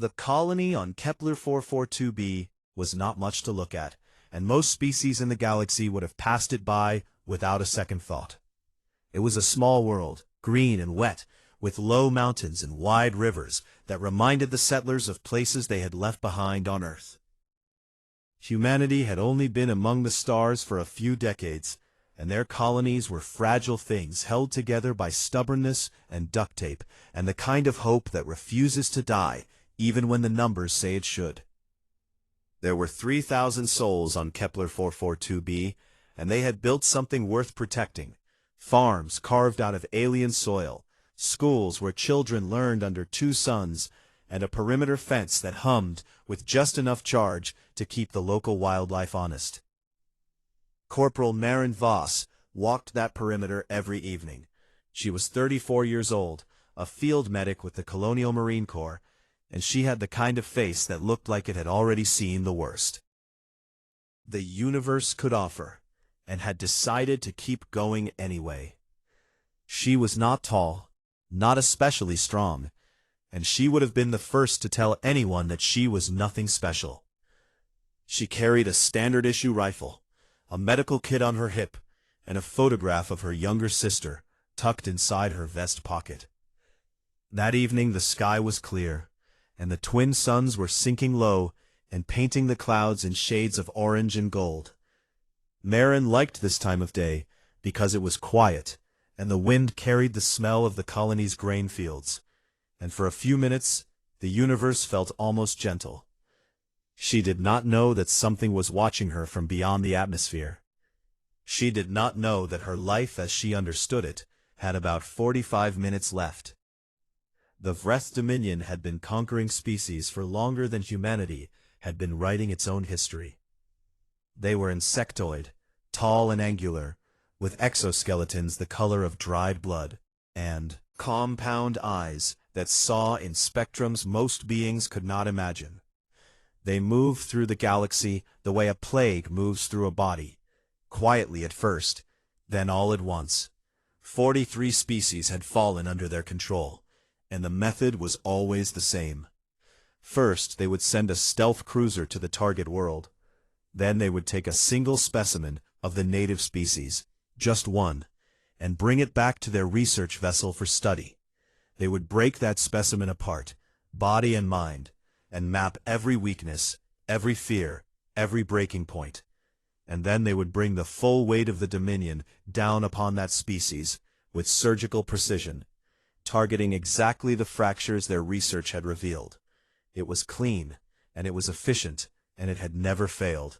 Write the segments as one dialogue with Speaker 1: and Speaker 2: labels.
Speaker 1: The colony on Kepler 442b was not much to look at, and most species in the galaxy would have passed it by without a second thought. It was a small world, green and wet, with low mountains and wide rivers that reminded the settlers of places they had left behind on Earth. Humanity had only been among the stars for a few decades, and their colonies were fragile things held together by stubbornness and duct tape and the kind of hope that refuses to die even when the numbers say it should. There were 3,000 souls on Kepler 442b, and they had built something worth protecting: farms carved out of alien soil, schools where children learned under two suns, and a perimeter fence that hummed with just enough charge to keep the local wildlife honest. Corporal Maren Voss walked that perimeter every evening. She was 34 years old, a field medic with the Colonial Marine Corps, and she had the kind of face that looked like it had already seen the worst. The universe could offer, and had decided to keep going anyway. She was not tall, not especially strong, and she would have been the first to tell anyone that she was nothing special. She carried a standard-issue rifle, a medical kit on her hip, and a photograph of her younger sister tucked inside her vest pocket. That evening the sky was clear, and the twin suns were sinking low and painting the clouds in shades of orange and gold. Maren liked this time of day because it was quiet, and the wind carried the smell of the colony's grain fields, and for a few minutes the universe felt almost gentle. She did not know that something was watching her from beyond the atmosphere. She did not know that her life as she understood it had about 45 minutes left. The Vreth Dominion had been conquering species for longer than humanity had been writing its own history. They were insectoid, tall and angular, with exoskeletons the color of dried blood, and compound eyes that saw in spectrums most beings could not imagine. They moved through the galaxy the way a plague moves through a body, quietly at first, then all at once. 43 species had fallen under their control, and the method was always the same. First, they would send a stealth cruiser to the target world. Then they would take a single specimen of the native species, just one, and bring it back to their research vessel for study. They would break that specimen apart, body and mind, and map every weakness, every fear, every breaking point. And then they would bring the full weight of the Dominion down upon that species with surgical precision, targeting exactly the fractures their research had revealed. It was clean, and it was efficient, and it had never failed.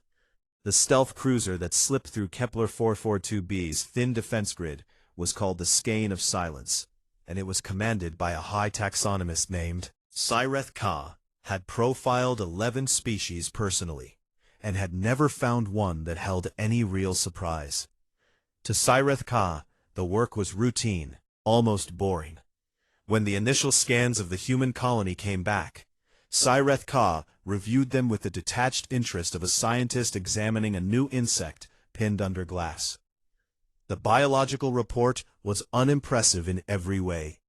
Speaker 1: The stealth cruiser that slipped through Kepler 442b's thin defense grid was called the Skein of Silence, and it was commanded by a high taxonomist named Sireth Ka, had profiled 11 species personally, and had never found one that held any real surprise. To Sireth Ka, the work was routine, almost boring. When the initial scans of the human colony came back, Sireth Ka reviewed them with the detached interest of a scientist examining a new insect pinned under glass. The biological report was unimpressive in every way.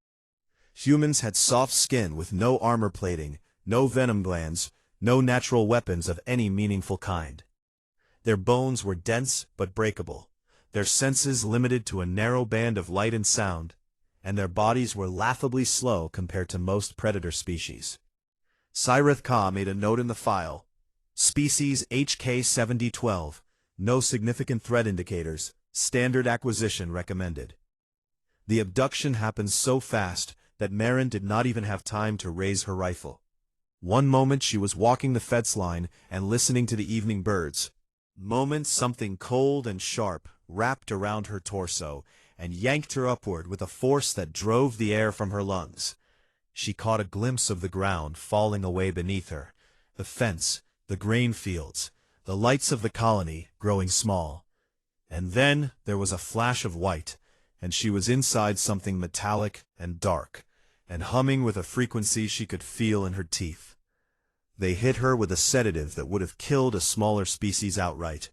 Speaker 1: Humans had soft skin with no armor plating, no venom glands, no natural weapons of any meaningful kind. Their bones were dense but breakable, their senses limited to a narrow band of light and sound, and their bodies were laughably slow compared to most predator species. Sireth Ka made a note in the file: Species HK7012, no significant threat indicators, standard acquisition recommended. The abduction happened so fast that Maren did not even have time to raise her rifle. One moment she was walking the fence line and listening to the evening birds. Moment something cold and sharp wrapped around her torso and yanked her upward with a force that drove the air from her lungs. She caught a glimpse of the ground falling away beneath her, the fence, the grain fields, the lights of the colony growing small. And then there was a flash of white, and she was inside something metallic and dark, and humming with a frequency she could feel in her teeth. They hit her with a sedative that would have killed a smaller species outright.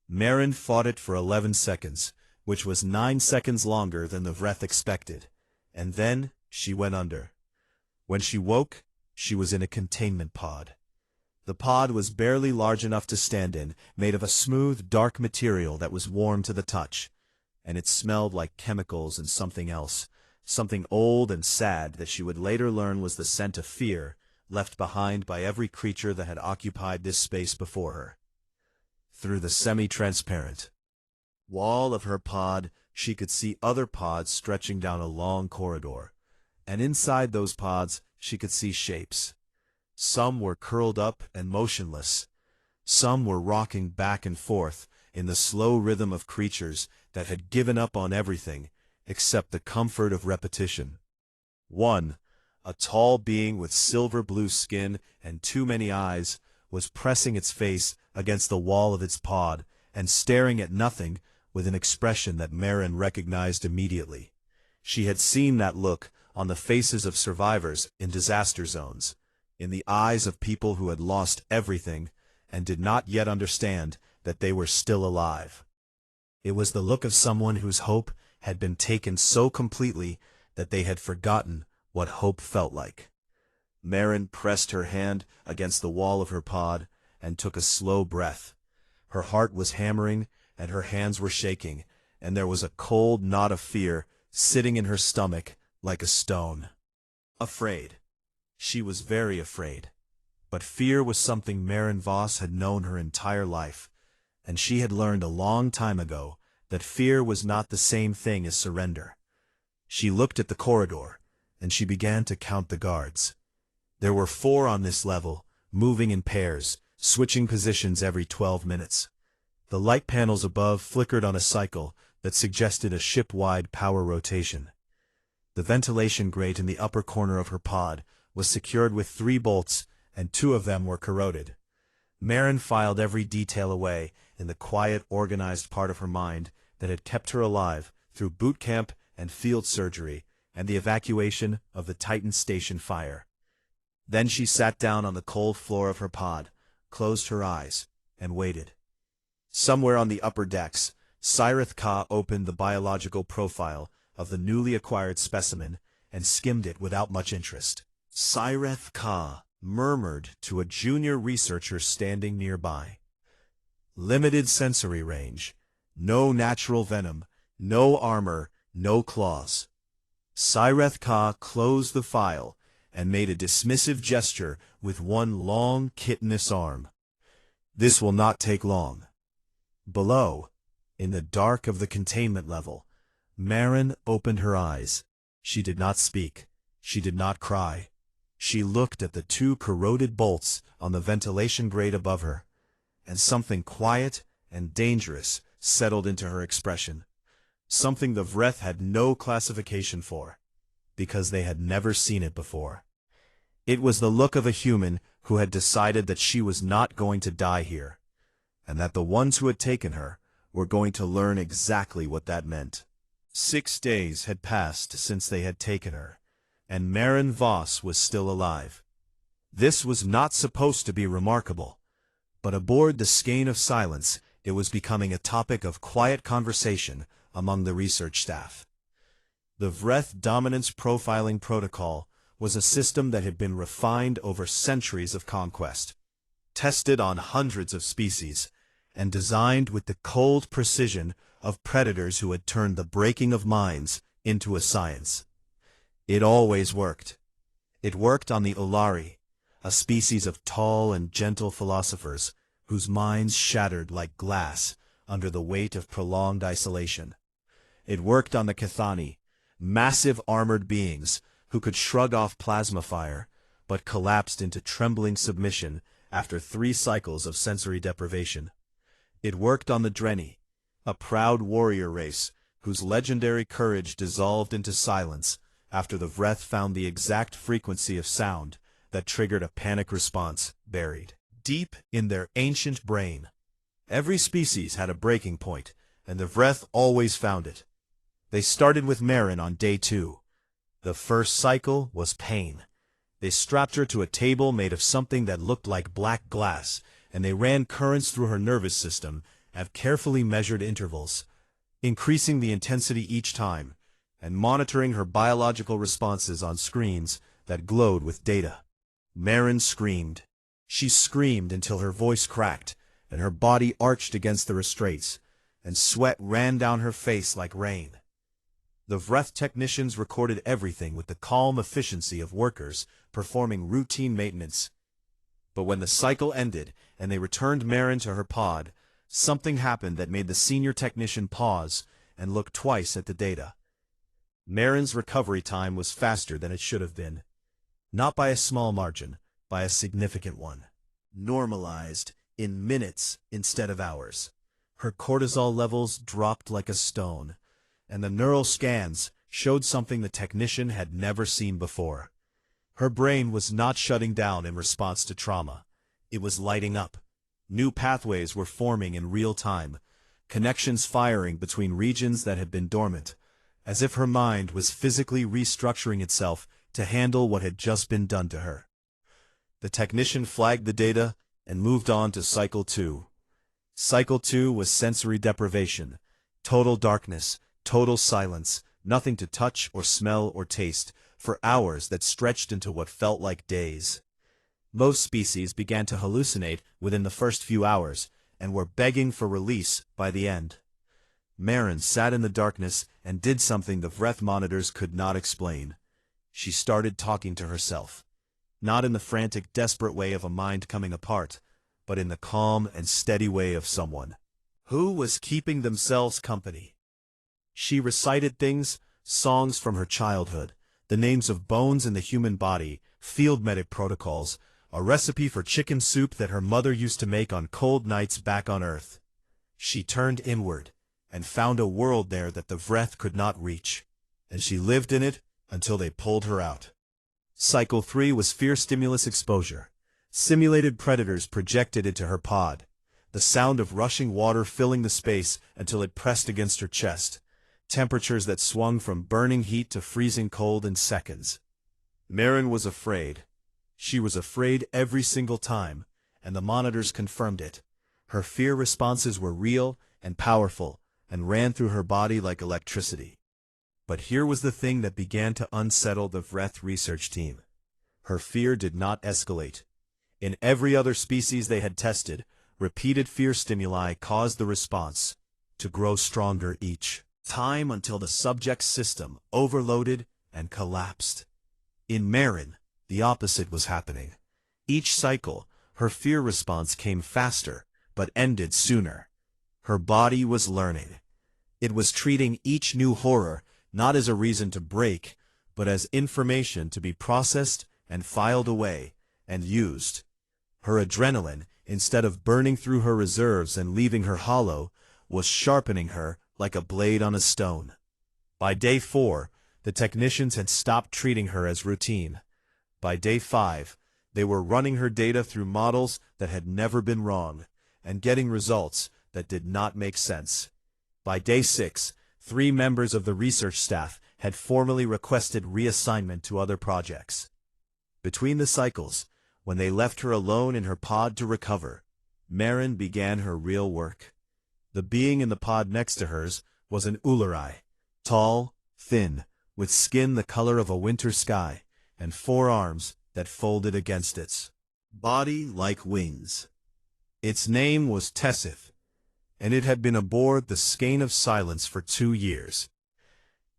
Speaker 1: Maren fought it for 11 seconds, which was 9 seconds longer than the Vreth expected, and then she went under. When she woke, She was in a containment pod. The pod was barely large enough to stand in, made of a smooth, dark material that was warm to the touch, and it smelled like chemicals and something else, something old and sad that she would later learn was the scent of fear left behind by every creature that had occupied this space before her. Through the semi-transparent wall of her pod, she could see other pods stretching down a long corridor, and inside those pods she could see shapes. Some were curled up and motionless. Some were rocking back and forth in the slow rhythm of creatures that had given up on everything except the comfort of repetition. One, a tall being with silver-blue skin and too many eyes, was pressing its face against the wall of its pod and staring at nothing with an expression that Marin recognized immediately. She had seen that look on the faces of survivors in disaster zones, in the eyes of people who had lost everything and did not yet understand that they were still alive. It was the look of someone whose hope had been taken so completely that they had forgotten what hope felt like. Marin pressed her hand against the wall of her pod and took a slow breath. Her heart was hammering and her hands were shaking, and there was a cold knot of fear sitting in her stomach like a stone. Afraid. She was very afraid. But fear was something Marin Voss had known her entire life, and she had learned a long time ago that fear was not the same thing as surrender. She looked at the corridor, and she began to count the guards. There were 4 on this level, moving in pairs, switching positions every 12 minutes. The light panels above flickered on a cycle that suggested a ship-wide power rotation. The ventilation grate in the upper corner of her pod was secured with 3 bolts, and 2 of them were corroded. Marin filed every detail away in the quiet, organized part of her mind that had kept her alive through boot camp and field surgery and the evacuation of the Titan station fire. Then she sat down on the cold floor of her pod, closed her eyes, and waited. Somewhere on the upper decks, Sirith Ka opened the biological profile of the newly acquired specimen and skimmed it without much interest. Sirith Ka murmured to a junior researcher standing nearby. Limited sensory range. No natural venom. No armor. No claws. Sirith Ka closed the file and made a dismissive gesture with one long, chitinous arm. This will not take long. Below, in the dark of the containment level, Marin opened her eyes. She did not speak. She did not cry. She looked at the 2 corroded bolts on the ventilation grate above her, and something quiet and dangerous settled into her expression. Something the Vreth had no classification for, because they had never seen it before. It was the look of a human who had decided that she was not going to die here, and that the ones who had taken her were going to learn exactly what that meant. 6 days had passed since they had taken her, and Marin Voss was still alive. This was not supposed to be remarkable, but aboard the skein of silence it was becoming a topic of quiet conversation among the research staff. The Vreth Dominance Profiling Protocol was a system that had been refined over centuries of conquest, tested on hundreds of species, and designed with the cold precision of predators who had turned the breaking of minds into a science. It always worked. It worked on the Olari, a species of tall and gentle philosophers whose minds shattered like glass under the weight of prolonged isolation. It worked on the Cathani, massive armored beings who could shrug off plasma fire, but collapsed into trembling submission after 3 cycles of sensory deprivation. It worked on the Drenni, a proud warrior race whose legendary courage dissolved into silence after the Vreth found the exact frequency of sound that triggered a panic response buried deep in their ancient brain. Every species had a breaking point, and the Vreth always found it. They started with Marin on day 2. The first cycle was pain. They strapped her to a table made of something that looked like black glass, and they ran currents through her nervous system at carefully measured intervals, increasing the intensity each time, and monitoring her biological responses on screens that glowed with data. Marin screamed. She screamed until her voice cracked, and her body arched against the restraints, and sweat ran down her face like rain. The Vreth technicians recorded everything with the calm efficiency of workers performing routine maintenance. But when the cycle ended and they returned Marin to her pod, something happened that made the senior technician pause and look twice at the data. Marin's recovery time was faster than it should have been. Not by a small margin, by a significant one. Normalized in minutes instead of hours. Her cortisol levels dropped like a stone, and the neural scans showed something the technician had never seen before. Her brain was not shutting down in response to trauma. It was lighting up. New pathways were forming in real time, connections firing between regions that had been dormant, as if her mind was physically restructuring itself to handle what had just been done to her. The technician flagged the data and moved on to Cycle 2. Cycle 2 was sensory deprivation, total darkness, total silence, nothing to touch or smell or taste, for hours that stretched into what felt like days. Most species began to hallucinate within the first few hours, and were begging for release by the end. Marin sat in the darkness and did something the Vreth monitors could not explain. She started talking to herself. Not in the frantic, desperate way of a mind coming apart, but in the calm and steady way of someone who was keeping themselves company. She recited things, songs from her childhood, the names of bones in the human body, field medic protocols, a recipe for chicken soup that her mother used to make on cold nights back on Earth. She turned inward, and found a world there that the Vreth could not reach, and she lived in it until they pulled her out. Cycle 3 was fear stimulus exposure. Simulated predators projected into her pod, the sound of rushing water filling the space until it pressed against her chest, temperatures that swung from burning heat to freezing cold in seconds. Marin was afraid. She was afraid every single time, and the monitors confirmed it. Her fear responses were real and powerful, and ran through her body like electricity. But here was the thing that began to unsettle the Vreth research team. Her fear did not escalate. In every other species they had tested, repeated fear stimuli caused the response to grow stronger each time until the subject's system overloaded and collapsed. In Marin, the opposite was happening. Each cycle, her fear response came faster, but ended sooner. Her body was learning. It was treating each new horror not as a reason to break, but as information to be processed and filed away and used. Her adrenaline, instead of burning through her reserves and leaving her hollow, was sharpening her like a blade on a stone. By day 4, the technicians had stopped treating her as routine. By day 5, they were running her data through models that had never been wrong, and getting results that did not make sense. By day 6, 3 members of the research staff had formally requested reassignment to other projects. Between the cycles, when they left her alone in her pod to recover, Marin began her real work. The being in the pod next to hers was an Ulurai, tall, thin, with skin the color of a winter sky, and 4 arms that folded against its body like wings. Its name was Tessith, and it had been aboard the Skein of Silence for 2 years.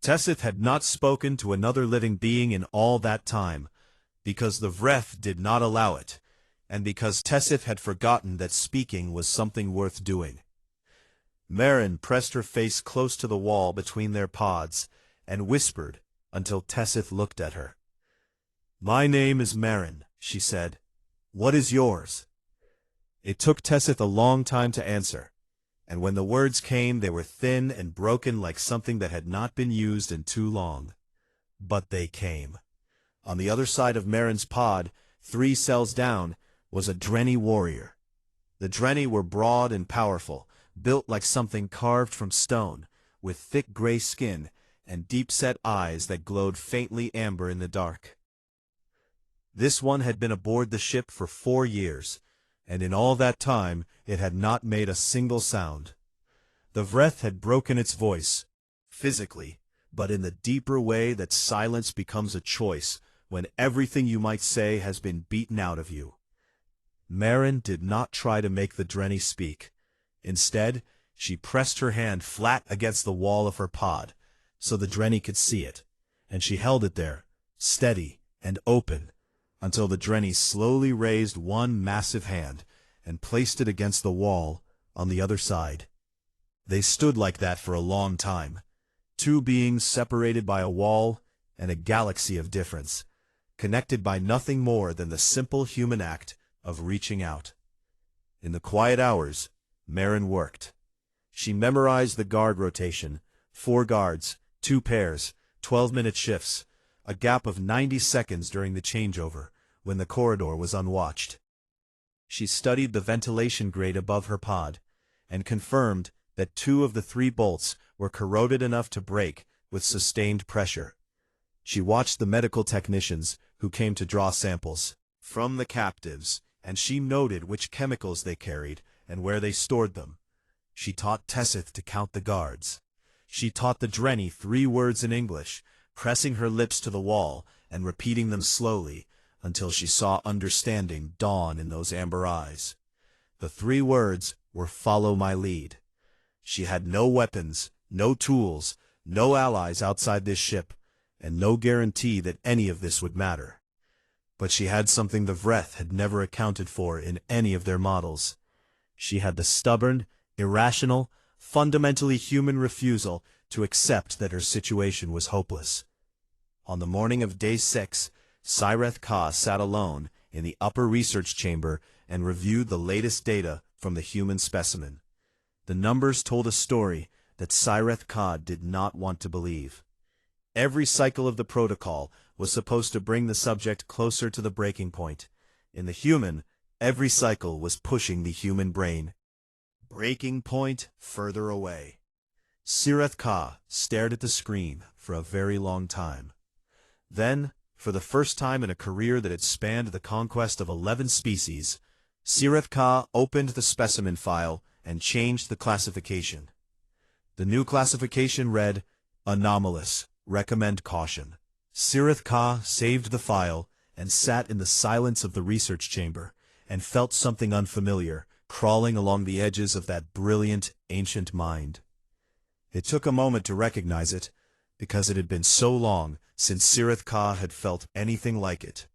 Speaker 1: Tessith had not spoken to another living being in all that time, because the Vreth did not allow it, and because Tessith had forgotten that speaking was something worth doing. Marin pressed her face close to the wall between their pods, and whispered until Tessith looked at her. "My name is Marin," she said. "What is yours?" It took Tessith a long time to answer, and when the words came they were thin and broken like something that had not been used in too long. But they came. On the other side of Marin's pod, 3 cells down, was a Drenni warrior. The Drenni were broad and powerful, built like something carved from stone, with thick gray skin and deep-set eyes that glowed faintly amber in the dark. This one had been aboard the ship for 4 years, and in all that time it had not made a single sound. The Vreth had broken its voice, physically, but in the deeper way that silence becomes a choice when everything you might say has been beaten out of you. Marin did not try to make the Drenny speak. Instead, she pressed her hand flat against the wall of her pod, so the Drenny could see it, and she held it there, steady and open, until the Drenny slowly raised one massive hand and placed it against the wall on the other side. They stood like that for a long time, two beings separated by a wall and a galaxy of difference, connected by nothing more than the simple human act of reaching out. In the quiet hours, Marin worked. She memorized the guard rotation, 4 guards, 2 pairs, 12-minute shifts, a gap of 90 seconds during the changeover, when the corridor was unwatched. She studied the ventilation grate above her pod, and confirmed that 2 of the 3 bolts were corroded enough to break with sustained pressure. She watched the medical technicians who came to draw samples from the captives, and she noted which chemicals they carried and where they stored them. She taught Tessith to count the guards. She taught the Drenny 3 words in English, pressing her lips to the wall and repeating them slowly until she saw understanding dawn in those amber eyes. The 3 words were "Follow my lead." She had no weapons, no tools, no allies outside this ship, and no guarantee that any of this would matter. But she had something the Vreth had never accounted for in any of their models. She had the stubborn, irrational, fundamentally human refusal to accept that her situation was hopeless. On the morning of Day 6, Sireth Ka sat alone in the upper research chamber and reviewed the latest data from the human specimen. The numbers told a story that Sireth Ka did not want to believe. Every cycle of the protocol was supposed to bring the subject closer to the breaking point. In the human, every cycle was pushing the human brain. Breaking point further away. Sireth Ka stared at the screen for a very long time. Then, for the first time in a career that had spanned the conquest of 11 species, Sireth Ka opened the specimen file and changed the classification. The new classification read, "Anomalous. Recommend caution." Sireth Ka saved the file and sat in the silence of the research chamber and felt something unfamiliar crawling along the edges of that brilliant, ancient mind. It took a moment to recognize it, because it had been so long since Sireth Ka had felt anything like it.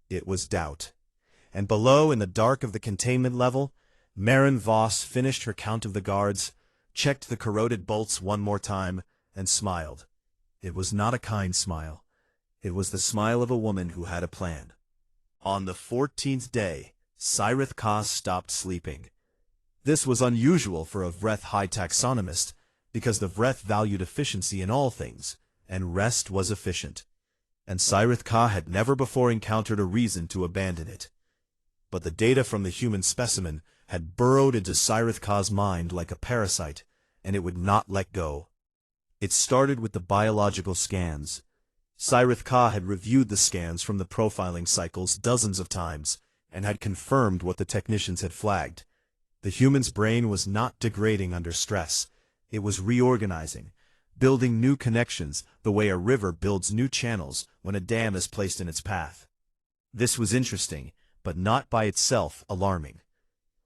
Speaker 1: It was doubt. And below, in the dark of the containment level, Marin Voss finished her count of the guards, checked the corroded bolts one more time, and smiled. It was not a kind smile. It was the smile of a woman who had a plan. On the 14th day, Sireth Ka stopped sleeping. This was unusual for a Vreth high taxonomist, because the Vreth valued efficiency in all things, and rest was efficient. And Sireth Ka had never before encountered a reason to abandon it. But the data from the human specimen had burrowed into Sireth Ka's mind like a parasite, and it would not let go. It started with the biological scans. Sireth Ka had reviewed the scans from the profiling cycles dozens of times, and had confirmed what the technicians had flagged. The human's brain was not degrading under stress. It was reorganizing, building new connections the way a river builds new channels when a dam is placed in its path. This was interesting, but not by itself alarming.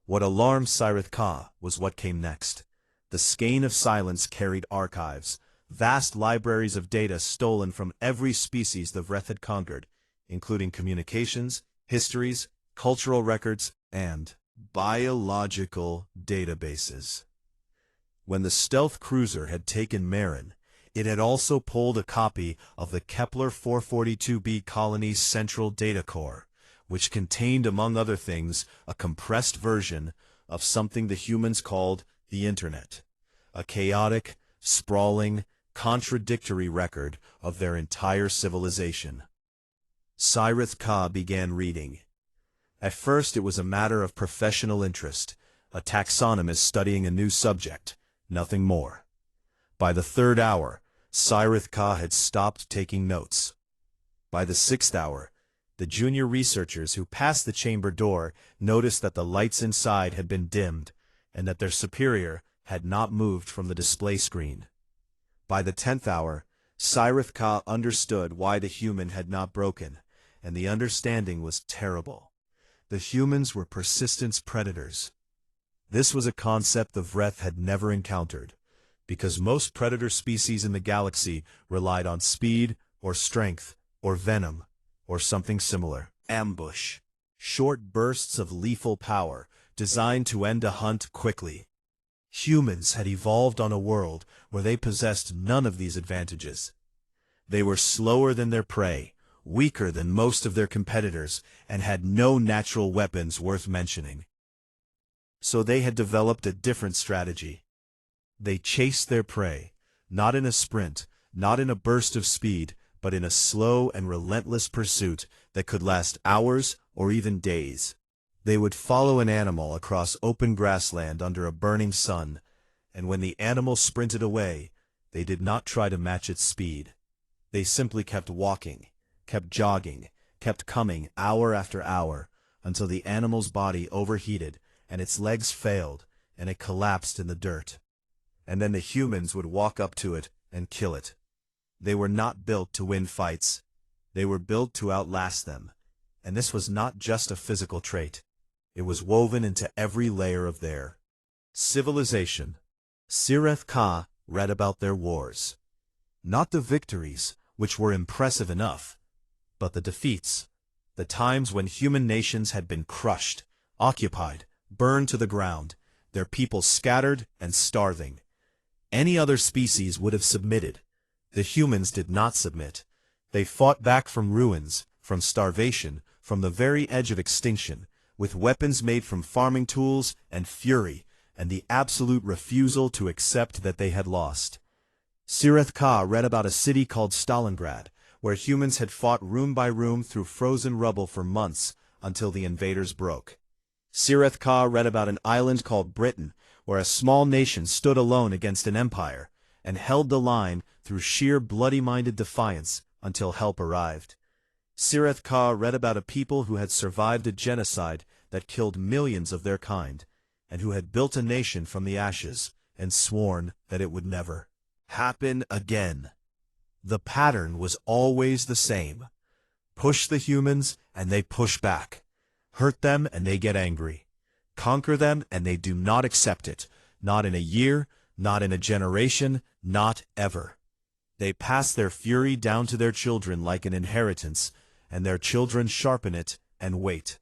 Speaker 1: What alarmed Sireth Ka was what came next. The skein of silence carried archives, vast libraries of data stolen from every species the Vreth had conquered, including communications, histories, cultural records, and biological databases. When the stealth cruiser had taken Marin, it had also pulled a copy of the Kepler 442b colony's central data core, which contained, among other things, a compressed version of something the humans called the Internet, a chaotic, sprawling, contradictory record of their entire civilization. Sireth Ka began reading. At first it was a matter of professional interest, a taxonomist studying a new subject, nothing more. By the 3rd hour, Sireth Ka had stopped taking notes. By the 6th hour, the junior researchers who passed the chamber door noticed that the lights inside had been dimmed, and that their superior had not moved from the display screen. By the 10th hour, Sirith-Ka understood why the human had not broken, and the understanding was terrible. The humans were persistent predators. This was a concept the Vreth had never encountered, because most predator species in the galaxy relied on speed, or strength, or venom, or something similar. Ambush. Short bursts of lethal power, designed to end a hunt quickly. Humans had evolved on a world where they possessed none of these advantages. They were slower than their prey, weaker than most of their competitors, and had no natural weapons worth mentioning. So they had developed a different strategy. They chased their prey, not in a sprint, not in a burst of speed, but in a slow and relentless pursuit that could last hours or even days. They would follow an animal across open grassland under a burning sun, and when the animal sprinted away, they did not try to match its speed. They simply kept walking, kept jogging, kept coming hour after hour, until the animal's body overheated and its legs failed and it collapsed in the dirt. And then the humans would walk up to it and kill it. They were not built to win fights. They were built to outlast them. And this was not just a physical trait. It was woven into every layer of their civilization. Sirith-Ka read about their wars. Not the victories, which were impressive enough, but the defeats, the times when human nations had been crushed, occupied, burned to the ground, their people scattered and starving. Any other species would have submitted. The humans did not submit. They fought back from ruins, from starvation, from the very edge of extinction, with weapons made from farming tools and fury, and the absolute refusal to accept that they had lost. Sirith-Ka read about a city called Stalingrad, where humans had fought room by room through frozen rubble for months until the invaders broke. Sirith-Ka read about an island called Britain, where a small nation stood alone against an empire, and held the line through sheer bloody-minded defiance until help arrived. Sirith-Ka read about a people who had survived a genocide that killed millions of their kind, and who had built a nation from the ashes, and sworn that it would never happen again. The pattern was always the same. Push the humans, and they push back. Hurt them, and they get angry. Conquer them, and they do not accept it. Not in a year, not in a generation, not ever. They pass their fury down to their children like an inheritance, and their children sharpen it and wait.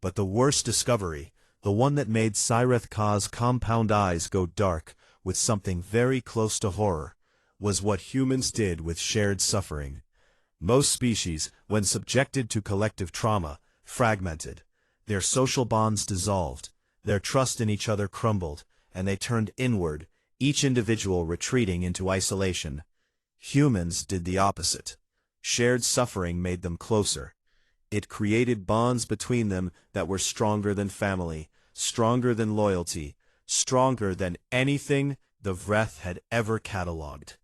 Speaker 1: But the worst discovery, the one that made Sirith-Ka's compound eyes go dark with something very close to horror, was what humans did with shared suffering. Most species, when subjected to collective trauma, fragmented. Their social bonds dissolved, their trust in each other crumbled, and they turned inward, each individual retreating into isolation. Humans did the opposite. Shared suffering made them closer. It created bonds between them that were stronger than family, stronger than loyalty, stronger than anything the Vreth had ever catalogued.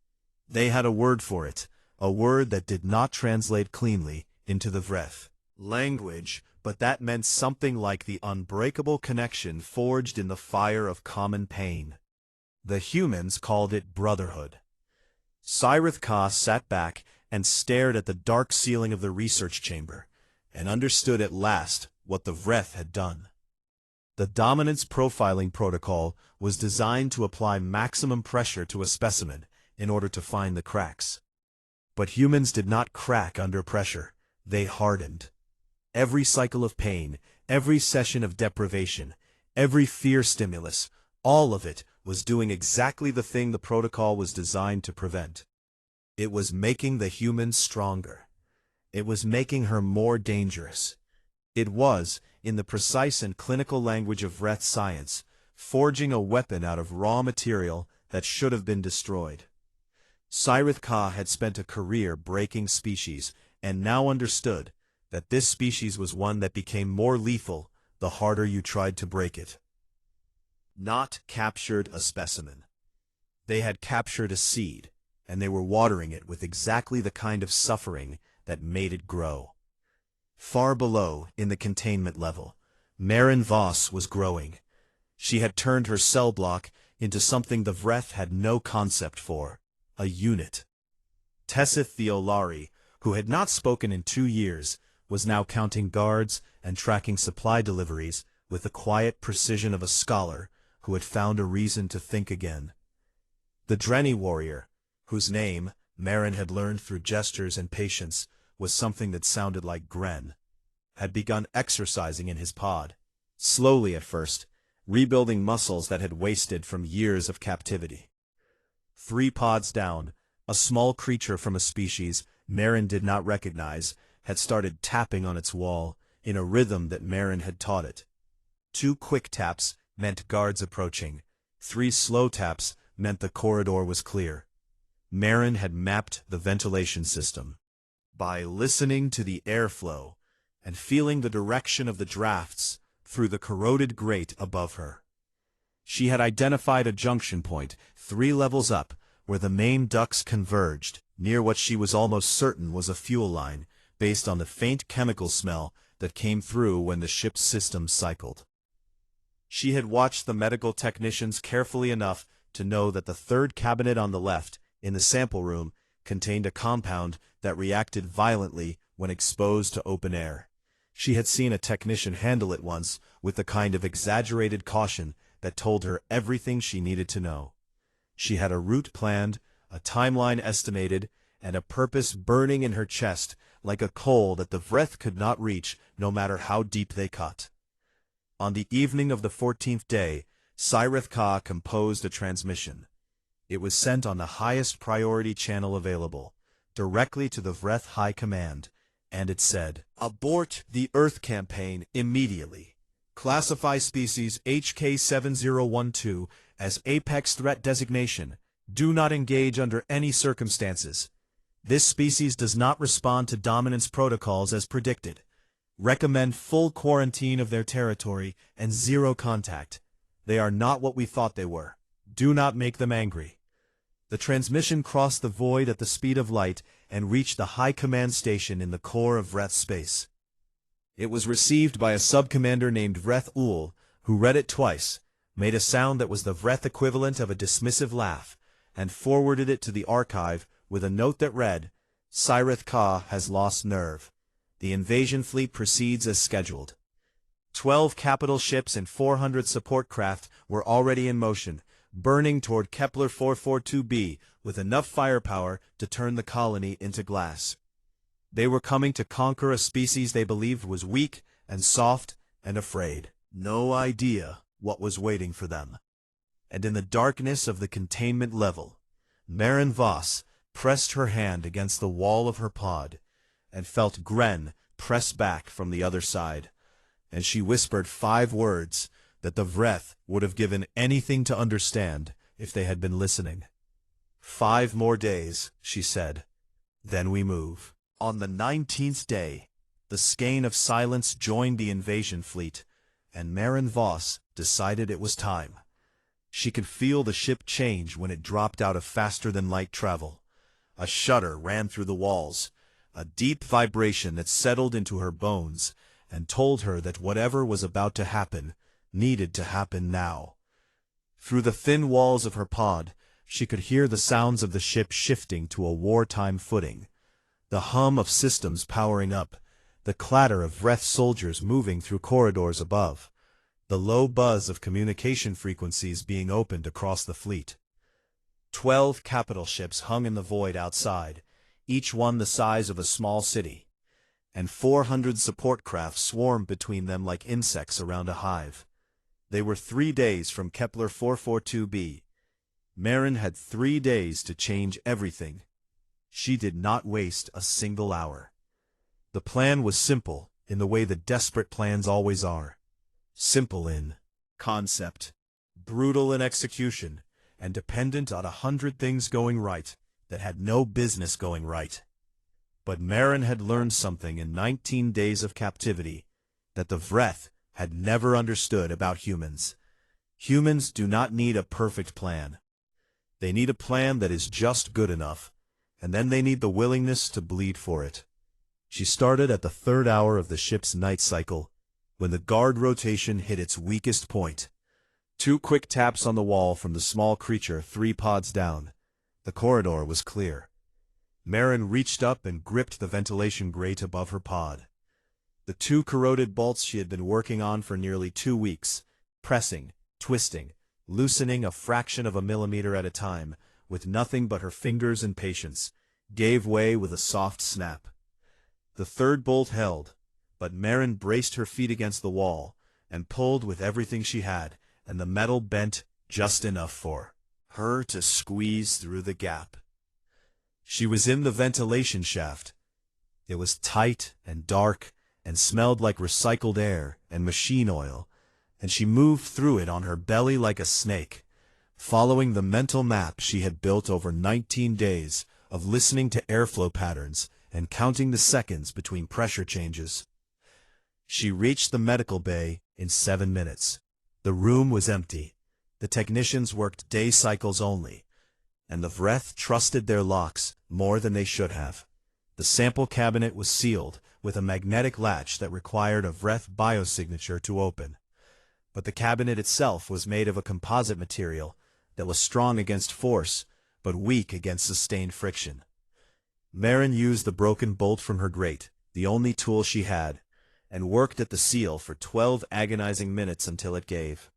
Speaker 1: They had a word for it, a word that did not translate cleanly into the Vreth language, but that meant something like the unbreakable connection forged in the fire of common pain. The humans called it brotherhood. Sirith-Ka sat back and stared at the dark ceiling of the research chamber, and understood at last what the Vreth had done. The dominance profiling protocol was designed to apply maximum pressure to a specimen in order to find the cracks. But humans did not crack under pressure, they hardened. Every cycle of pain, every session of deprivation, every fear stimulus, all of it was doing exactly the thing the protocol was designed to prevent. It was making the human stronger. It was making her more dangerous. It was, in the precise and clinical language of Vreth science, forging a weapon out of raw material that should have been destroyed. Sirith-Ka had spent a career breaking species, and now understood that this species was one that became more lethal the harder you tried to break it. Not captured a specimen. They had captured a seed, and they were watering it with exactly the kind of suffering that made it grow. Far below, in the containment level, Marin Voss was growing. She had turned her cell block into something the Vreth had no concept for, a unit. Tessith the Olari, who had not spoken in 2 years, was now counting guards and tracking supply deliveries with the quiet precision of a scholar who had found a reason to think again. The Drenni warrior, whose name Marin had learned through gestures and patience was something that sounded like Gren, had begun exercising in his pod, slowly at first, rebuilding muscles that had wasted from years of captivity. 3 pods down, a small creature from a species Marin did not recognize had started tapping on its wall in a rhythm that Marin had taught it. 2 quick taps meant guards approaching. 3 slow taps meant the corridor was clear. Marin had mapped the ventilation system. By listening to the airflow and feeling the direction of the drafts through the corroded grate above her. She had identified a junction point 3 levels up where the main ducts converged, near what she was almost certain was a fuel line, based on the faint chemical smell that came through when the ship's system cycled. She had watched the medical technicians carefully enough to know that the 3rd cabinet on the left, in the sample room, contained a compound that reacted violently when exposed to open air. She had seen a technician handle it once with the kind of exaggerated caution that told her everything she needed to know. She had a route planned, a timeline estimated, and a purpose burning in her chest like a coal that the Vreth could not reach no matter how deep they cut. On the evening of the 14th day, Sirith Ka composed a transmission. It was sent on the highest priority channel available, directly to the Vreth High Command, and it said, "Abort the Earth campaign immediately. Classify species HK7012 as Apex Threat Designation. Do not engage under any circumstances. This species does not respond to dominance protocols as predicted. Recommend full quarantine of their territory and 0 contact. They are not what we thought they were. Do not make them angry." The transmission crossed the void at the speed of light and reached the High Command Station in the core of Vreth space. It was received by a sub-commander named Vreth Ul, who read it twice, made a sound that was the Vreth equivalent of a dismissive laugh, and forwarded it to the archive with a note that read, "Sirith Ka has lost nerve. The invasion fleet proceeds as scheduled." 12 capital ships and 400 support craft were already in motion, burning toward Kepler 442b with enough firepower to turn the colony into glass. They were coming to conquer a species they believed was weak and soft and afraid. No idea what was waiting for them. And in the darkness of the containment level, Marin Voss pressed her hand against the wall of her pod and felt Gren press back from the other side, and she whispered 5 words that the Vreth would have given anything to understand if they had been listening. 5 more days, she said. Then we move. On the 19th day, the skein of silence joined the invasion fleet, and Marin Voss decided it was time. She could feel the ship change when it dropped out of faster-than-light travel. A shudder ran through the walls, a deep vibration that settled into her bones and told her that whatever was about to happen needed to happen now. Through the thin walls of her pod, she could hear the sounds of the ship shifting to a wartime footing, the hum of systems powering up, the clatter of Vreth soldiers moving through corridors above, the low buzz of communication frequencies being opened across the fleet. 12 capital ships hung in the void outside, each one the size of a small city, and 400 support craft swarmed between them like insects around a hive. They were 3 days from Kepler 442b. Marin had 3 days to change everything. She did not waste a single hour. The plan was simple in the way that desperate plans always are. Simple in concept, brutal in execution, and dependent on 100 things going right that had no business going right. But Marin had learned something in 19 days of captivity that the Vreth had never understood about humans. Humans do not need a perfect plan. They need a plan that is just good enough, and then they need the willingness to bleed for it. She started at the 3rd hour of the ship's night cycle, when the guard rotation hit its weakest point. 2 quick taps on the wall from the small creature 3 pods down. The corridor was clear. Marin reached up and gripped the ventilation grate above her pod. The two corroded bolts she had been working on for nearly 2 weeks, pressing, twisting, loosening a fraction of a millimeter at a time, with nothing but her fingers and patience, gave way with a soft snap. The third bolt held, but Marin braced her feet against the wall and pulled with everything she had, and the metal bent just enough for her to squeeze through the gap. She was in the ventilation shaft. It was tight and dark and smelled like recycled air and machine oil, and she moved through it on her belly like a snake, following the mental map she had built over 19 days of listening to airflow patterns and counting the seconds between pressure changes. She reached the medical bay in 7 minutes. The room was empty. The technicians worked day cycles only, and the Vreth trusted their locks more than they should have. The sample cabinet was sealed with a magnetic latch that required a Vreth biosignature to open. But the cabinet itself was made of a composite material that was strong against force, but weak against sustained friction. Marin used the broken bolt from her grate, the only tool she had, and worked at the seal for 12 agonizing minutes until it gave.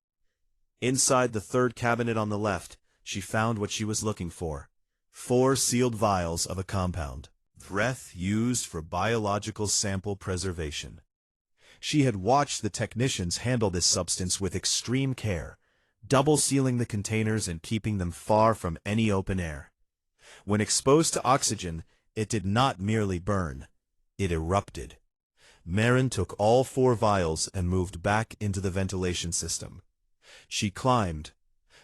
Speaker 1: Inside the third cabinet on the left, she found what she was looking for: 4 sealed vials of a compound, Vreth used for biological sample preservation. She had watched the technicians handle this substance with extreme care, double sealing the containers and keeping them far from any open air. When exposed to oxygen, it did not merely burn, it erupted. Marin took all 4 vials and moved back into the ventilation system. She climbed.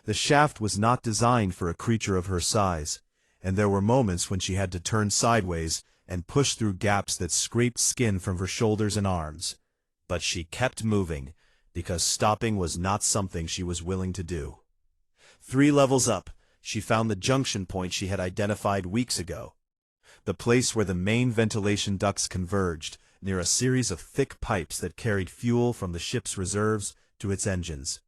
Speaker 1: The shaft was not designed for a creature of her size, and there were moments when she had to turn sideways and push through gaps that scraped skin from her shoulders and arms. But she kept moving, because stopping was not something she was willing to do. 3 levels up, she found the junction point she had identified weeks ago, the place where the main ventilation ducts converged, near a series of thick pipes that carried fuel from the ship's reserves to its engines.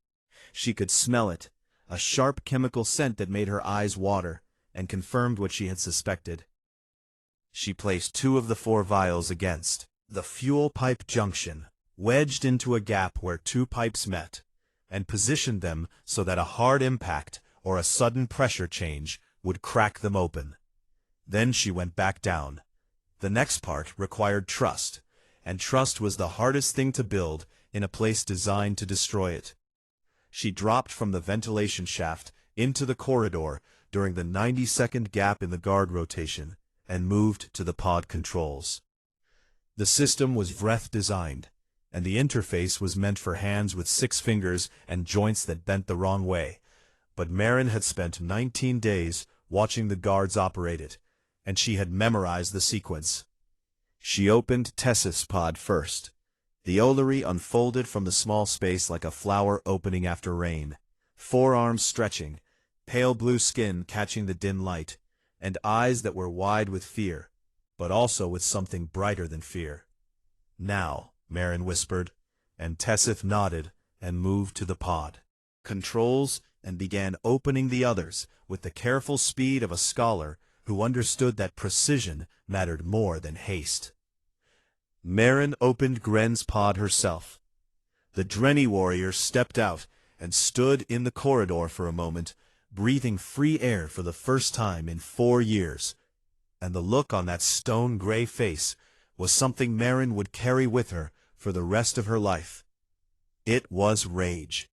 Speaker 1: She could smell it, a sharp chemical scent that made her eyes water, and confirmed what she had suspected. She placed 2 of the 4 vials against the fuel pipe junction, wedged into a gap where 2 pipes met, and positioned them so that a hard impact or a sudden pressure change would crack them open. Then she went back down. The next part required trust, and trust was the hardest thing to build in a place designed to destroy it. She dropped from the ventilation shaft into the corridor during the 90-second gap in the guard rotation and moved to the pod controls. The system was Vreth designed, and the interface was meant for hands with 6 fingers and joints that bent the wrong way. But Marin had spent 19 days watching the guards operate it, and she had memorized the sequence. She opened Tess's pod first. The olary unfolded from the small space like a flower opening after rain, forearms stretching, pale blue skin catching the dim light, and eyes that were wide with fear, but also with something brighter than fear. "Now," Marin whispered, and Tessith nodded and moved to the pod controls and began opening the others with the careful speed of a scholar who understood that precision mattered more than haste. Marin opened Gren's pod herself. The Drenni warrior stepped out and stood in the corridor for a moment, breathing free air for the first time in 4 years, and the look on that stone-gray face was something Marin would carry with her for the rest of her life. It was rage.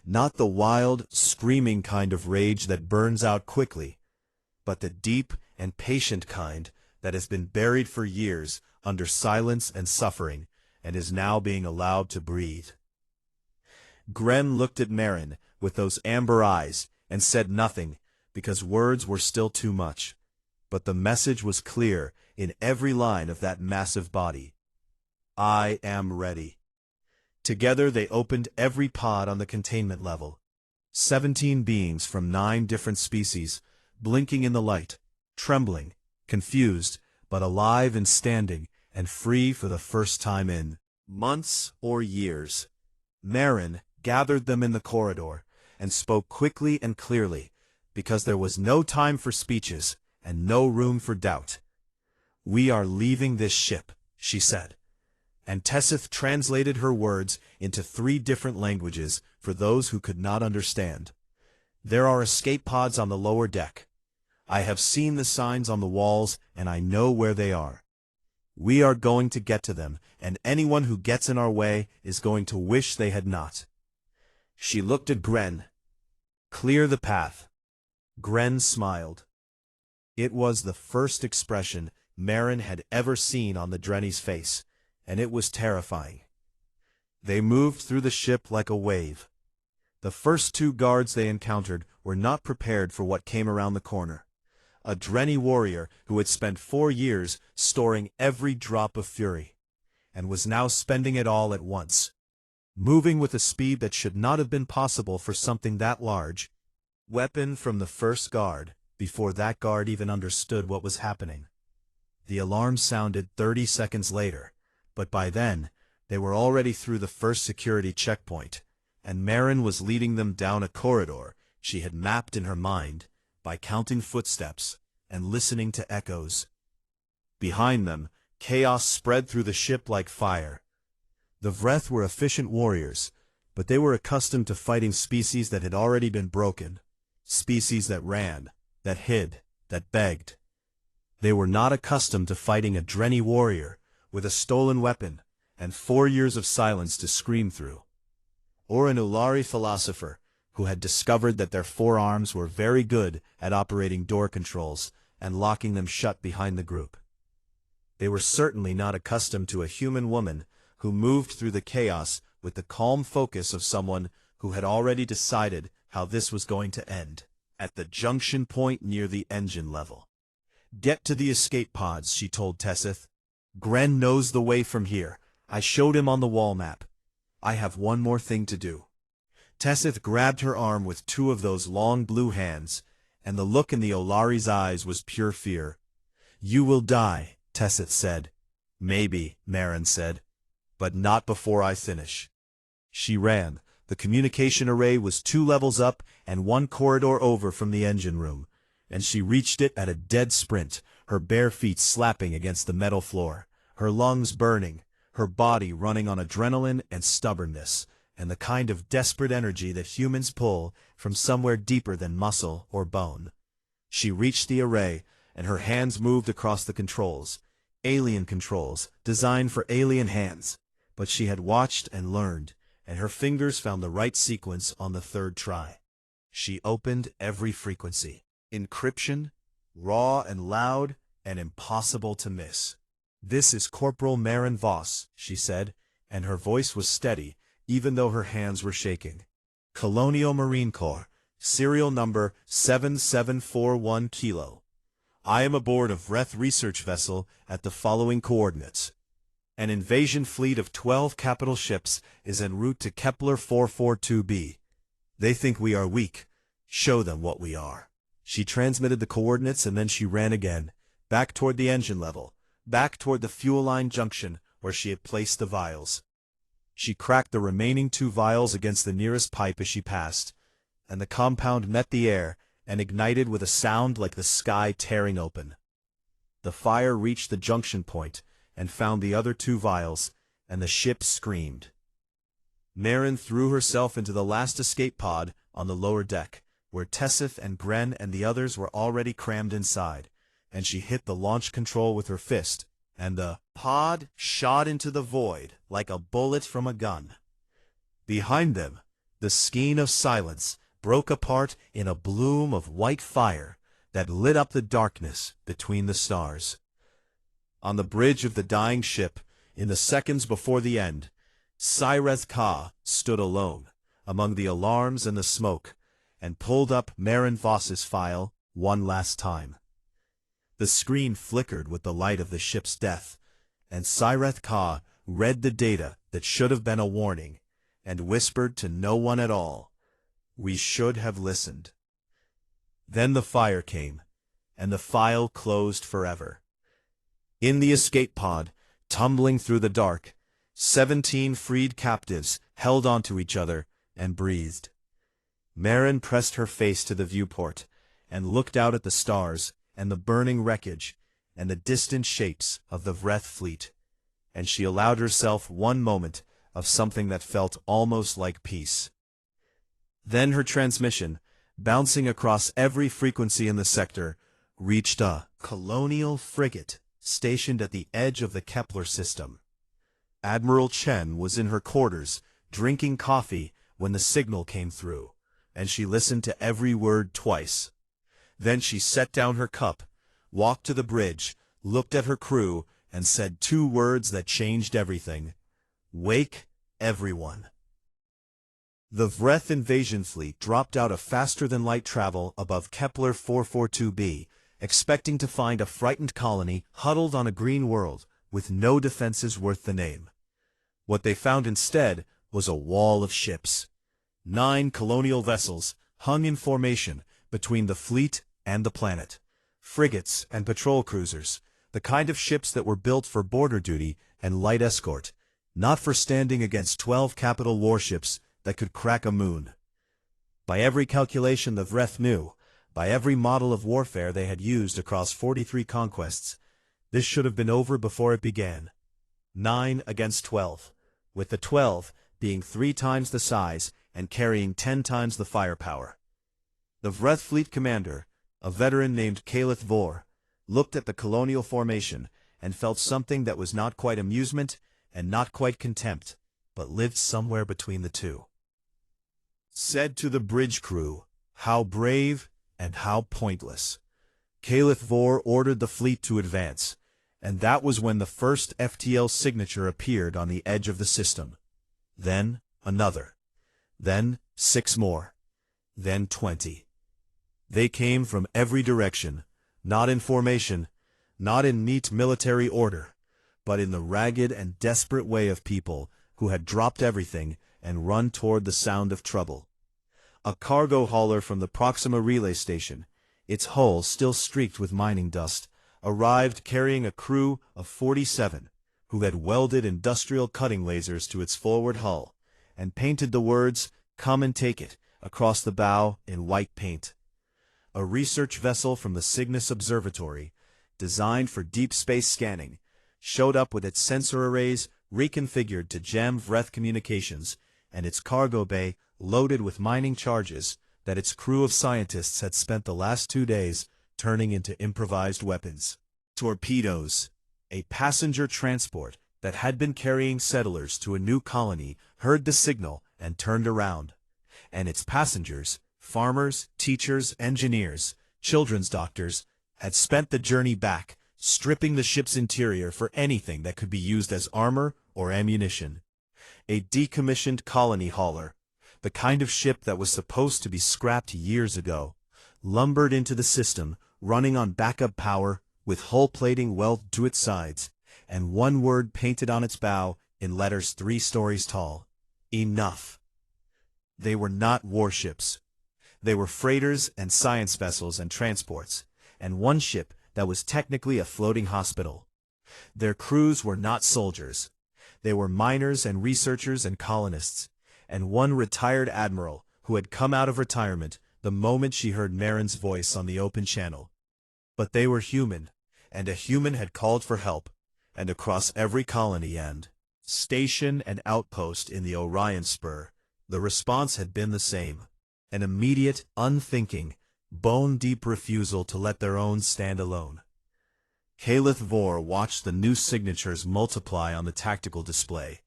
Speaker 1: Not the wild, screaming kind of rage that burns out quickly, but the deep and patient kind that has been buried for years under silence and suffering and is now being allowed to breathe. Gren looked at Marin with those amber eyes and said nothing, because words were still too much. But the message was clear in every line of that massive body. I am ready. Together they opened every pod on the containment level. 17 beings from 9 different species, blinking in the light, trembling, confused, but alive and standing, and free for the first time in months or years. Marin gathered them in the corridor and spoke quickly and clearly, because there was no time for speeches, and no room for doubt. "We are leaving this ship," she said. And Tessith translated her words into 3 different languages for those who could not understand. "There are escape pods on the lower deck. I have seen the signs on the walls, and I know where they are. We are going to get to them, and anyone who gets in our way is going to wish they had not." She looked at Gren. "Clear the path." Gren smiled. It was the first expression Marin had ever seen on the Drenny's face, and it was terrifying. They moved through the ship like a wave. The first 2 guards they encountered were not prepared for what came around the corner. A Drenny warrior who had spent 4 years storing every drop of fury, and was now spending it all at once. Moving with a speed that should not have been possible for something that large. Weapon from the first guard, before that guard even understood what was happening. The alarm sounded 30 seconds later, but by then, they were already through the first security checkpoint, and Marin was leading them down a corridor she had mapped in her mind by counting footsteps and listening to echoes. Behind them, chaos spread through the ship like fire. The Vreth were efficient warriors, but they were accustomed to fighting species that had already been broken, species that ran, that hid, that begged. They were not accustomed to fighting a Drenny warrior with a stolen weapon and 4 years of silence to scream through, or an Ulari philosopher who had discovered that their forearms were very good at operating door controls and locking them shut behind the group. They were certainly not accustomed to a human woman who moved through the chaos with the calm focus of someone who had already decided how this was going to end. At the junction point near the engine level. "Get to the escape pods," she told Tessith. "Gren knows the way from here. I showed him on the wall map. I have one more thing to do." Tessith grabbed her arm with 2 of those long blue hands, and the look in the Olari's eyes was pure fear. "You will die," Tessith said. "Maybe," Marin said, "but not before I finish." She ran. The communication array was 2 levels up and 1 corridor over from the engine room, and she reached it at a dead sprint, her bare feet slapping against the metal floor, her lungs burning, her body running on adrenaline and stubbornness, and the kind of desperate energy that humans pull from somewhere deeper than muscle or bone. She reached the array, and her hands moved across the controls, alien controls, designed for alien hands. But she had watched and learned, and her fingers found the right sequence on the 3rd try. She opened every frequency. Encryption, raw and loud, and impossible to miss. "This is Corporal Marin Voss," she said, and her voice was steady, even though her hands were shaking. "Colonial Marine Corps, serial number 7741 Kilo. I am aboard a Vreth research vessel at the following coordinates. An invasion fleet of 12 capital ships is en route to Kepler 442b. They think we are weak. Show them what we are." She transmitted the coordinates, and then she ran again, back toward the engine level, back toward the fuel line junction where she had placed the vials. She cracked the remaining 2 vials against the nearest pipe as she passed, and the compound met the air and ignited with a sound like the sky tearing open. The fire reached the junction point and found the other 2 vials, and the ship screamed. Marin threw herself into the last escape pod on the lower deck, where Tessith and Gren and the others were already crammed inside, and she hit the launch control with her fist, and the pod shot into the void like a bullet from a gun. Behind them, the skein of silence broke apart in a bloom of white fire that lit up the darkness between the stars. On the bridge of the dying ship, in the seconds before the end, Sireth Ka stood alone, among the alarms and the smoke, and pulled up Marin Voss's file one last time. The screen flickered with the light of the ship's death, and Sireth Ka read the data that should have been a warning, and whispered to no one at all, "We should have listened." Then the fire came, and the file closed forever. In the escape pod, tumbling through the dark, 17 freed captives held onto each other and breathed. Marin pressed her face to the viewport and looked out at the stars and the burning wreckage, and the distant shapes of the Vreth fleet, and she allowed herself one moment of something that felt almost like peace. Then her transmission, bouncing across every frequency in the sector, reached a colonial frigate stationed at the edge of the Kepler system. Admiral Chen was in her quarters, drinking coffee when the signal came through, and she listened to every word twice. Then she set down her cup, walked to the bridge, looked at her crew, and said two words that changed everything. "Wake everyone." The Vreth invasion fleet dropped out of faster-than-light travel above Kepler 442b, expecting to find a frightened colony huddled on a green world with no defenses worth the name. What they found instead was a wall of ships. 9 colonial vessels hung in formation between the fleet and the planet. Frigates and patrol cruisers, the kind of ships that were built for border duty and light escort, not for standing against 12 capital warships that could crack a moon. By every calculation the Vreth knew, by every model of warfare they had used across 43 conquests, this should have been over before it began. 9 against 12, with the 12 being 3 times the size and carrying 10 times the firepower. The Vreth fleet commander, a veteran named Calith Vor, looked at the colonial formation and felt something that was not quite amusement and not quite contempt, but lived somewhere between the two. Said to the bridge crew, "How brave and how pointless." Calith Vor ordered the fleet to advance, and that was when the first FTL signature appeared on the edge of the system. Then another. Then 6 more. Then 20. They came from every direction, not in formation, not in neat military order, but in the ragged and desperate way of people who had dropped everything and run toward the sound of trouble. A cargo hauler from the Proxima relay station, its hull still streaked with mining dust, arrived carrying a crew of 47 who had welded industrial cutting lasers to its forward hull and painted the words, "Come and take it," across the bow in white paint. A research vessel from the Cygnus Observatory, designed for deep space scanning, showed up with its sensor arrays reconfigured to jam Vreth communications and its cargo bay loaded with mining charges that its crew of scientists had spent the last 2 days turning into improvised weapons. Torpedoes. A passenger transport that had been carrying settlers to a new colony heard the signal and turned around, and its passengers, farmers, teachers, engineers, children's doctors, had spent the journey back, stripping the ship's interior for anything that could be used as armor or ammunition. A decommissioned colony hauler, the kind of ship that was supposed to be scrapped years ago, lumbered into the system, running on backup power, with hull plating welded to its sides, and one word painted on its bow in letters 3 stories tall: enough. They were not warships. They were freighters and science vessels and transports, and one ship that was technically a floating hospital. Their crews were not soldiers. They were miners and researchers and colonists, and one retired admiral who had come out of retirement the moment she heard Marin's voice on the open channel. But they were human, and a human had called for help, and across every colony and station and outpost in the Orion Spur, the response had been the same: an immediate, unthinking, bone-deep refusal to let their own stand alone. Calith Vor watched the new signatures multiply on the tactical display,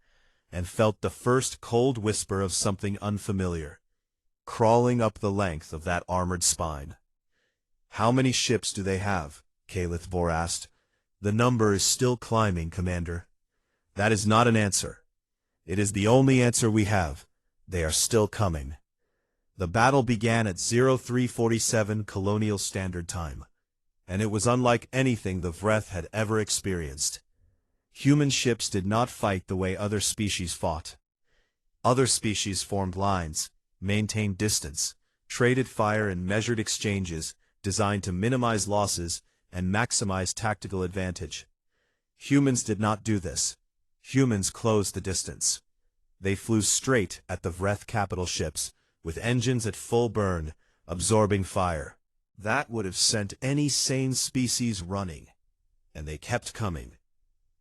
Speaker 1: and felt the first cold whisper of something unfamiliar, crawling up the length of that armored spine. "How many ships do they have?" Calith Vor asked. "The number is still climbing, Commander." "That is not an answer. It is the only answer we have. They are still coming." The battle began at 0347 Colonial Standard Time, and it was unlike anything the Vreth had ever experienced. Human ships did not fight the way other species fought. Other species formed lines, maintained distance, traded fire in measured exchanges designed to minimize losses and maximize tactical advantage. Humans did not do this. Humans closed the distance. They flew straight at the Vreth capital ships, with engines at full burn, absorbing fire. That would have sent any sane species running. And they kept coming.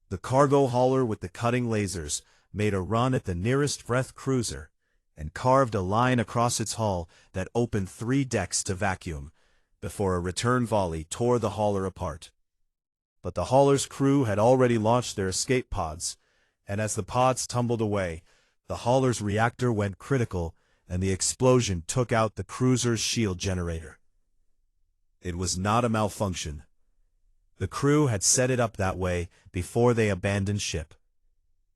Speaker 1: The cargo hauler with the cutting lasers made a run at the nearest Vreth cruiser and carved a line across its hull that opened 3 decks to vacuum before a return volley tore the hauler apart. But the hauler's crew had already launched their escape pods, and as the pods tumbled away, the hauler's reactor went critical and the explosion took out the cruiser's shield generator. It was not a malfunction. The crew had set it up that way before they abandoned ship.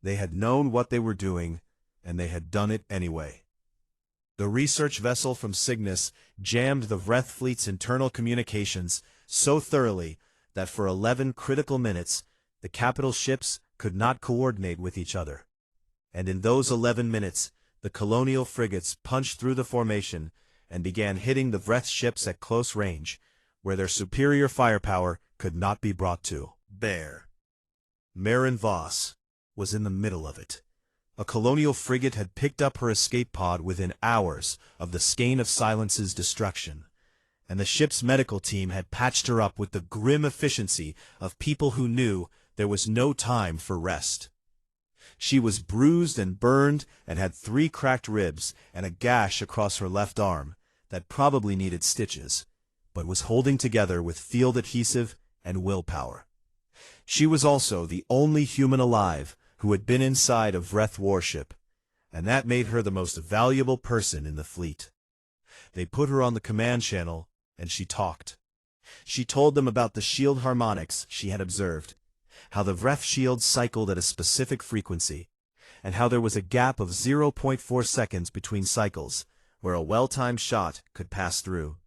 Speaker 1: They had known what they were doing, and they had done it anyway. The research vessel from Cygnus jammed the Vreth fleet's internal communications so thoroughly that for 11 critical minutes, the capital ships could not coordinate with each other. And in those 11 minutes, the colonial frigates punched through the formation and began hitting the Vreth ships at close range, where their superior firepower could not be brought to bear. Marin Voss was in the middle of it. A colonial frigate had picked up her escape pod within hours of the skein of Silence's destruction, and the ship's medical team had patched her up with the grim efficiency of people who knew there was no time for rest. She was bruised and burned and had 3 cracked ribs and a gash across her left arm that probably needed stitches, but was holding together with field adhesive and willpower. She was also the only human alive who had been inside a Vreth warship, and that made her the most valuable person in the fleet. They put her on the command channel, and she talked. She told them about the shield harmonics she had observed, how the Vreth shields cycled at a specific frequency, and how there was a gap of 0.4 seconds between cycles, where a well-timed shot could pass through.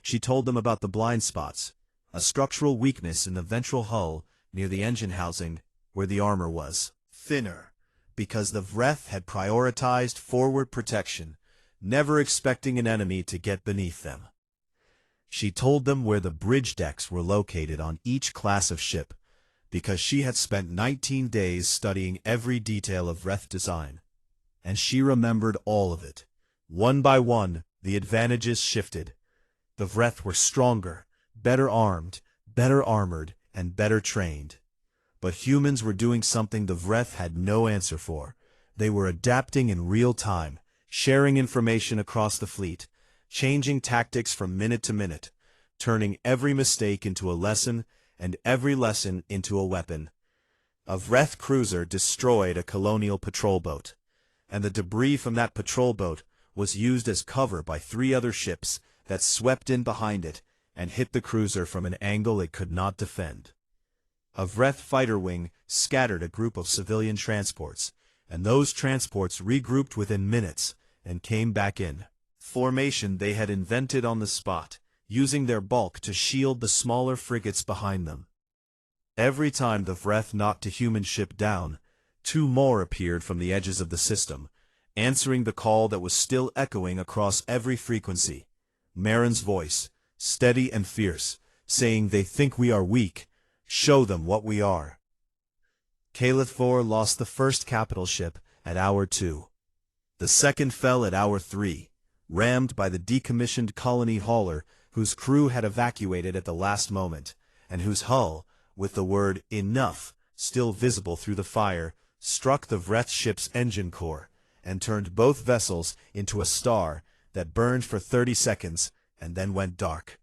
Speaker 1: She told them about the blind spots, a structural weakness in the ventral hull near the engine housing where the armor was thinner, because the Vreth had prioritized forward protection, never expecting an enemy to get beneath them. She told them where the bridge decks were located on each class of ship, because she had spent 19 days studying every detail of Vreth design, and she remembered all of it. One by one, the advantages shifted. The Vreth were stronger, better armed, better armored, and better trained. But humans were doing something the Vreth had no answer for. They were adapting in real time, sharing information across the fleet, changing tactics from minute to minute, turning every mistake into a lesson and every lesson into a weapon. A Vreth cruiser destroyed a colonial patrol boat, and the debris from that patrol boat was used as cover by 3 other ships that swept in behind it and hit the cruiser from an angle it could not defend. A Vreth fighter wing scattered a group of civilian transports, and those transports regrouped within minutes and came back in formation they had invented on the spot, using their bulk to shield the smaller frigates behind them. Every time the Vreth knocked a human ship down, 2 more appeared from the edges of the system, answering the call that was still echoing across every frequency. Marin's voice, steady and fierce, saying, "They think we are weak. Show them what we are." Calith Vor lost the first capital ship at hour 2. The second fell at hour 3, rammed by the decommissioned colony hauler whose crew had evacuated at the last moment, and whose hull, with the word "enough" still visible through the fire, struck the Vreth ship's engine core and turned both vessels into a star that burned for 30 seconds and then went dark.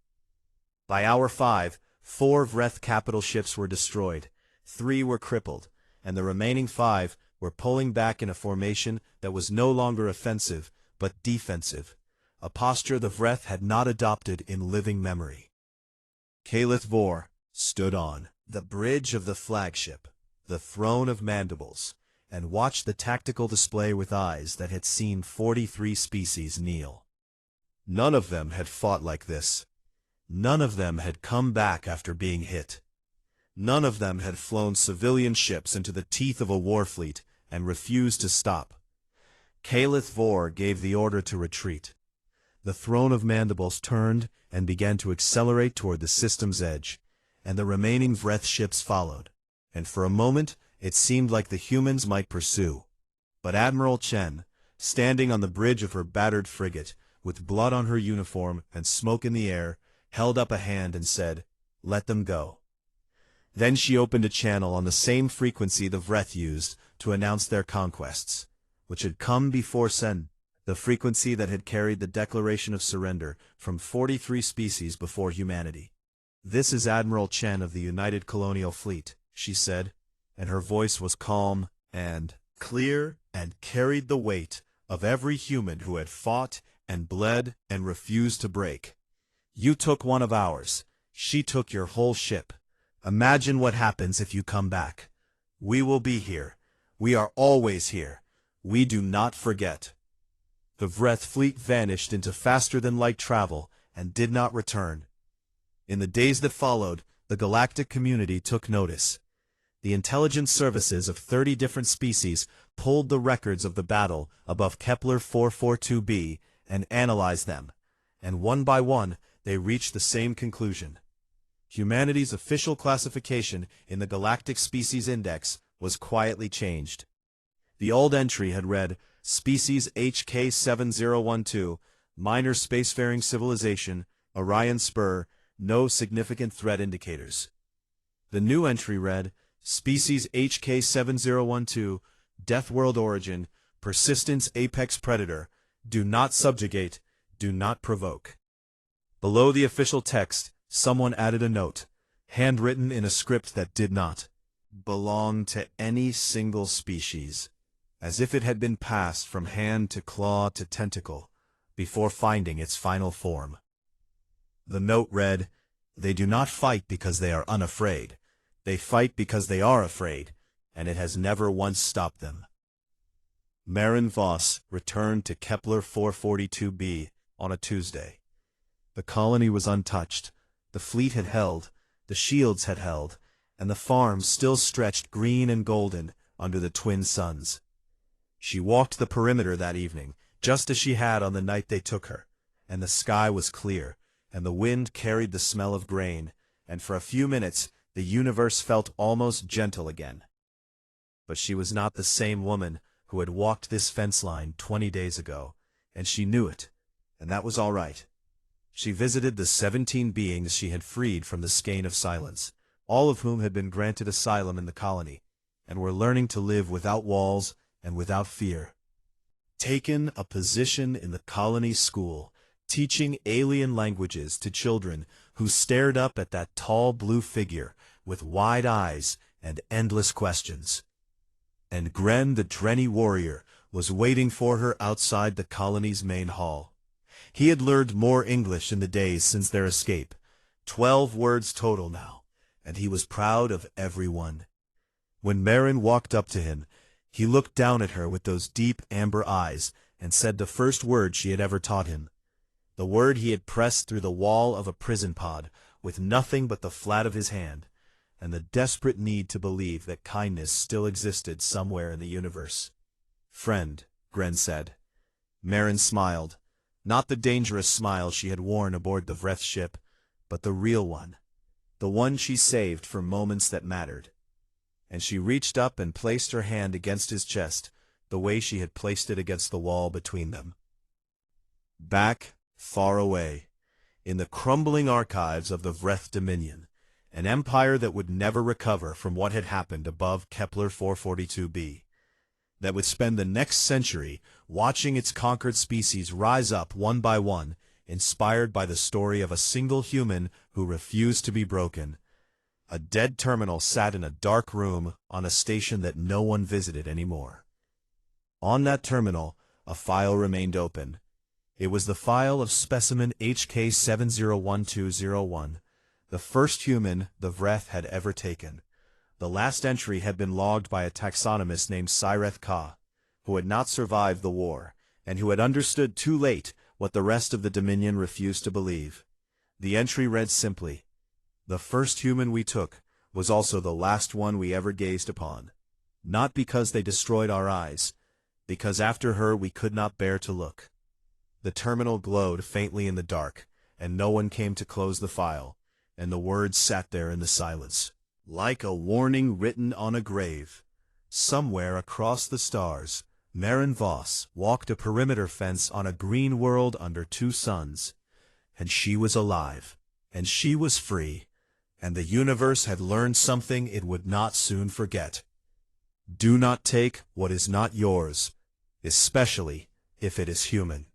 Speaker 1: By hour 5, 4 Vreth capital ships were destroyed, 3 were crippled, and the remaining 5 were pulling back in a formation that was no longer offensive but defensive, a posture the Vreth had not adopted in living memory. Calith Vor stood on the bridge of the flagship, the throne of mandibles, and watched the tactical display with eyes that had seen 43 species kneel. None of them had fought like this. None of them had come back after being hit. None of them had flown civilian ships into the teeth of a war fleet and refused to stop. Calith Vor gave the order to retreat. The throne of mandibles turned and began to accelerate toward the system's edge, and the remaining Vreth ships followed, and for a moment it seemed like the humans might pursue. But Admiral Chen, standing on the bridge of her battered frigate, with blood on her uniform and smoke in the air, held up a hand and said, "Let them go." Then she opened a channel on the same frequency the Vreth used to announce their conquests, which had come before Sen, the frequency that had carried the declaration of surrender from 43 species before humanity. "This is Admiral Chen of the United Colonial Fleet," she said, and her voice was calm and clear and carried the weight of every human who had fought and bled and refused to break. "You took one of ours. She took your whole ship. Imagine what happens if you come back. We will be here. We are always here. We do not forget." The Vreth fleet vanished into faster-than-light travel and did not return. In the days that followed, the galactic community took notice. The intelligence services of 30 different species pulled the records of the battle above Kepler 442b and analyzed them, and one by one they reached the same conclusion. Humanity's official classification in the Galactic Species Index was quietly changed. The old entry had read, Species HK7012, Minor Spacefaring Civilization, Orion Spur, No Significant Threat Indicators. The new entry read, Species HK7012, Death World Origin, Persistence Apex Predator, Do Not Subjugate, Do Not Provoke. Below the official text, someone added a note, handwritten in a script that did not belong to any single species, as if it had been passed from hand to claw to tentacle before finding its final form. The note read, They do not fight because they are unafraid. They fight because they are afraid, and it has never once stopped them. Marin Voss returned to Kepler 442b on a Tuesday. The colony was untouched. The fleet had held, the shields had held, and the farms still stretched green and golden under the twin suns. She walked the perimeter that evening, just as she had on the night they took her, and the sky was clear, and the wind carried the smell of grain, and for a few minutes the universe felt almost gentle again. But she was not the same woman who had walked this fence line 20 days ago, and she knew it, and that was all right. She visited the 17 beings she had freed from the skein of silence, all of whom had been granted asylum in the colony, and were learning to live without walls and without fear. Taken a position in the colony school, teaching alien languages to children who stared up at that tall blue figure with wide eyes and endless questions. And Gren the Drenny warrior was waiting for her outside the colony's main hall. He had learned more English in the days since their escape, 12 words total now, and he was proud of every one. When Marin walked up to him, he looked down at her with those deep amber eyes and said the first word she had ever taught him, the word he had pressed through the wall of a prison pod with nothing but the flat of his hand, and the desperate need to believe that kindness still existed somewhere in the universe. "Friend," Gren said. Marin smiled. Not the dangerous smile she had worn aboard the Vreth ship, but the real one, the one she saved for moments that mattered. And she reached up and placed her hand against his chest, the way she had placed it against the wall between them. Back, far away, in the crumbling archives of the Vreth Dominion, an empire that would never recover from what had happened above Kepler 442b. That would spend the next century watching its conquered species rise up one by one, inspired by the story of a single human who refused to be broken. A dead terminal sat in a dark room on a station that no one visited anymore. On that terminal, a file remained open. It was the file of specimen HK701201, the first human the Vreth had ever taken. The last entry had been logged by a taxonomist named Sireth Ka, who had not survived the war, and who had understood too late what the rest of the Dominion refused to believe. The entry read simply, "The first human we took was also the last one we ever gazed upon. Not because they destroyed our eyes, because after her we could not bear to look." The terminal glowed faintly in the dark, and no one came to close the file, and the words sat there in the silence, like a warning written on a grave. Somewhere across the stars, Marin Voss walked a perimeter fence on a green world under two suns, and she was alive, and she was free, and the universe had learned something it would not soon forget. Do not take what is not yours, especially if it is human.